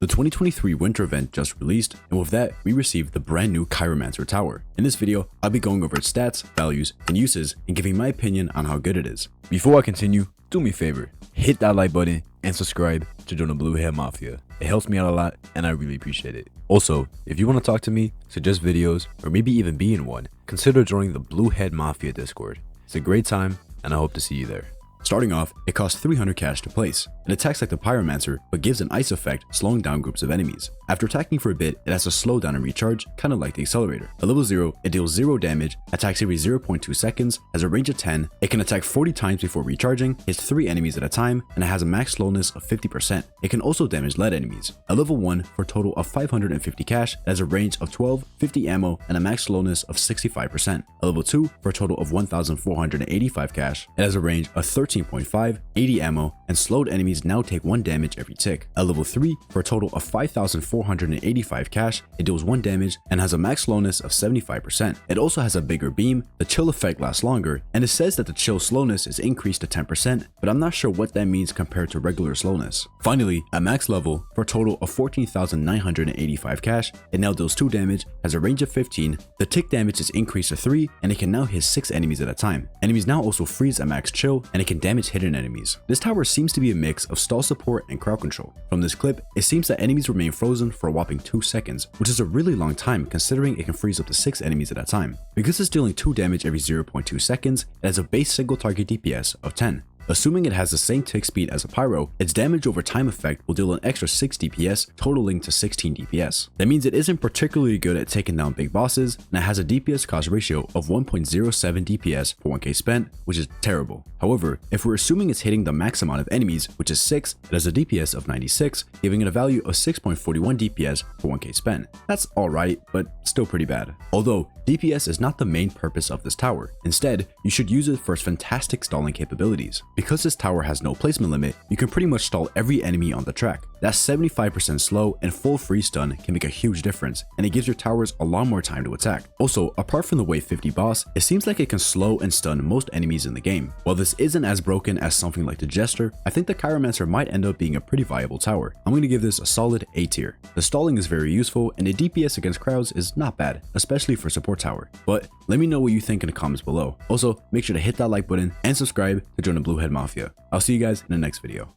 The 2023 winter event just released, and with that, we received the brand new Cryomancer tower. In this video, I'll be going over its stats, values, and uses, and giving my opinion on how good it is. Before I continue, do me a favor, hit that like button and subscribe to join the Blue Head Mafia. It helps me out a lot, and I really appreciate it. Also, if you want to talk to me, suggest videos, or maybe even be in one, consider joining the Blue Head Mafia Discord. It's a great time, and I hope to see you there. Starting off, it costs 300 cash to place. It attacks like the Pyromancer, but gives an ice effect, slowing down groups of enemies. After attacking for a bit, it has a slowdown and recharge, kinda like the Accelerator. At level 0, it deals 0 damage, attacks every 0.2 seconds, has a range of 10, it can attack 40 times before recharging, hits 3 enemies at a time, and it has a max slowness of 50%. It can also damage lead enemies. At level 1, for a total of 550 cash, it has a range of 12, 50 ammo, and a max slowness of 65%. At level 2, for a total of 1485 cash, it has a range of 13.5, 80 ammo, and slowed enemies now take 1 damage every tick. At level 3, for a total of 5485 cash, it deals 1 damage and has a max slowness of 75%. It also has a bigger beam, the chill effect lasts longer, and it says that the chill slowness is increased to 10%, but I'm not sure what that means compared to regular slowness. Finally, at max level, for a total of 14,985 cash, it now deals 2 damage, has a range of 15, the tick damage is increased to 3, and it can now hit 6 enemies at a time. Enemies now also freeze at max chill, and it can damage hidden enemies. This tower seems to be a mix of stall support and crowd control. From this clip, it seems that enemies remain frozen for a whopping 2 seconds, which is a really long time considering it can freeze up to 6 enemies at a time. Because it's dealing 2 damage every 0.2 seconds, it has a base single target DPS of 10. Assuming it has the same tick speed as a Pyro, its damage over time effect will deal an extra 6 DPS, totaling to 16 DPS. That means it isn't particularly good at taking down big bosses, and it has a DPS cost ratio of 1.07 DPS per 1k spent, which is terrible. However, if we're assuming it's hitting the max amount of enemies, which is 6, it has a DPS of 96, giving it a value of 6.41 DPS per 1k spent. That's alright, but still pretty bad. Although, DPS is not the main purpose of this tower. Instead, you should use it for its fantastic stalling capabilities. Because this tower has no placement limit, you can pretty much stall every enemy on the track. That 75% slow and full freeze stun can make a huge difference, and it gives your towers a lot more time to attack. Also, apart from the wave 50 boss, it seems like it can slow and stun most enemies in the game. While this isn't as broken as something like the Jester, I think the Cyromancer might end up being a pretty viable tower. I'm going to give this a solid A tier. The stalling is very useful, and the DPS against crowds is not bad, especially for support tower. But let me know what you think in the comments below. Also, make sure to hit that like button and subscribe to join the Blue Head Mafia. I'll see you guys in the next video.